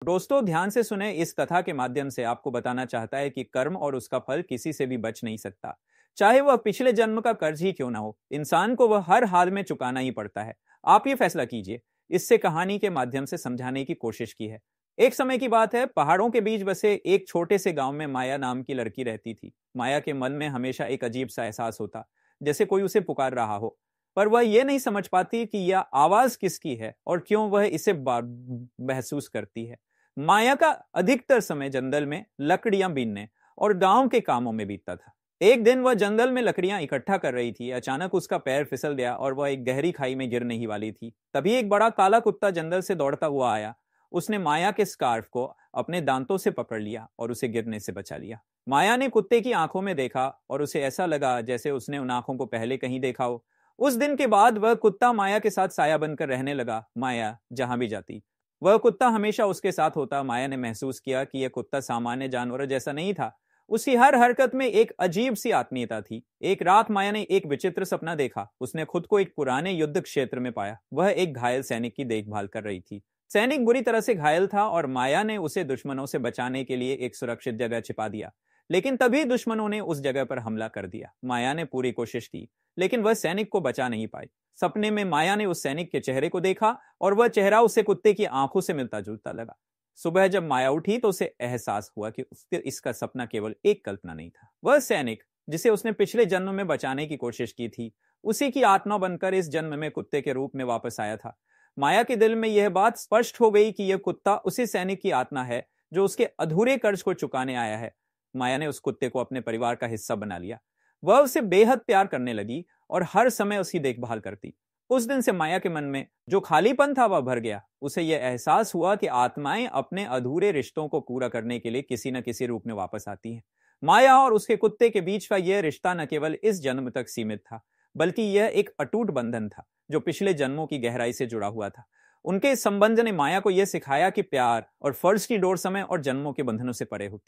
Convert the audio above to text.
दोस्तों, ध्यान से सुने। इस कथा के माध्यम से आपको बताना चाहता है कि कर्म और उसका फल किसी से भी बच नहीं सकता। चाहे वह पिछले जन्म का कर्ज ही क्यों ना हो, इंसान को वह हर हाल में चुकाना ही पड़ता है। आप ये फैसला कीजिए। इससे कहानी के माध्यम से समझाने की कोशिश की है। एक समय की बात है, पहाड़ों के बीच बसे एक छोटे से गांव में माया नाम की लड़की रहती थी। माया के मन में हमेशा एक अजीब सा एहसास होता, जैसे कोई उसे पुकार रहा हो। पर वह यह नहीं समझ पाती कि यह आवाज किसकी है और क्यों वह इसे महसूस करती है। माया का अधिकतर समय जंगल में लकड़ियां बीनने और गांव के कामों में बीतता था। एक दिन वह जंगल में लकड़ियां इकट्ठा कर रही थी। अचानक उसका पैर फिसल गया और वह एक गहरी खाई में गिरने ही वाली थी। तभी एक बड़ा काला कुत्ता जंगल से दौड़ता हुआ आया। उसने माया के स्कार्फ को अपने दांतों से पकड़ लिया और उसे गिरने से बचा लिया। माया ने कुत्ते की आंखों में देखा और उसे ऐसा लगा जैसे उसने उन आंखों को पहले कहीं देखा हो। उस दिन के बाद वह कुत्ता माया के साथ साया बनकर रहने लगा। माया जहां भी जाती, वह कुत्ता हमेशा उसके साथ होता। माया ने महसूस किया कि यह कुत्ता सामान्य जानवरों जैसा नहीं था। उसकी हर हरकत में एक अजीब सी आत्मीयता थी। एक रात माया ने एक विचित्र सपना देखा। उसने खुद को एक पुराने युद्ध क्षेत्र में पाया। वह एक घायल सैनिक की देखभाल कर रही थी। सैनिक बुरी तरह से घायल था और माया ने उसे दुश्मनों से बचाने के लिए एक सुरक्षित जगह छिपा दिया। लेकिन तभी दुश्मनों ने उस जगह पर हमला कर दिया। माया ने पूरी कोशिश की, लेकिन वह सैनिक को बचा नहीं पाई। सपने में माया ने उस सैनिक के चेहरे को देखा और वह चेहरा उसे कुत्ते की आंखों से मिलता जुलता लगा। सुबह जब माया उठी तो उसे एहसास हुआ कि उसके इसका सपना केवल एक कल्पना नहीं था। वह सैनिक जिसे उसने पिछले जन्म में बचाने की कोशिश की थी, उसी की आत्मा बनकर इस जन्म में कुत्ते के रूप में वापस आया था। माया के दिल में यह बात स्पष्ट हो गई कि यह कुत्ता उसी सैनिक की आत्मा है जो उसके अधूरे कर्ज को चुकाने आया है। माया ने उस कुत्ते को अपने परिवार का हिस्सा बना लिया। वह उसे बेहद प्यार करने लगी और हर समय उसकी देखभाल करती। उस दिन से माया के मन में जो खालीपन था वह भर गया। उसे यह एहसास हुआ कि आत्माएं अपने अधूरे रिश्तों को पूरा करने के लिए किसी न किसी रूप में वापस आती हैं। माया और उसके कुत्ते के बीच का यह रिश्ता न केवल इस जन्म तक सीमित था, बल्कि यह एक अटूट बंधन था जो पिछले जन्मों की गहराई से जुड़ा हुआ था। उनके इस संबंध ने माया को यह सिखाया कि प्यार और फर्ज की डोर समय और जन्मों के बंधनों से परे होती है।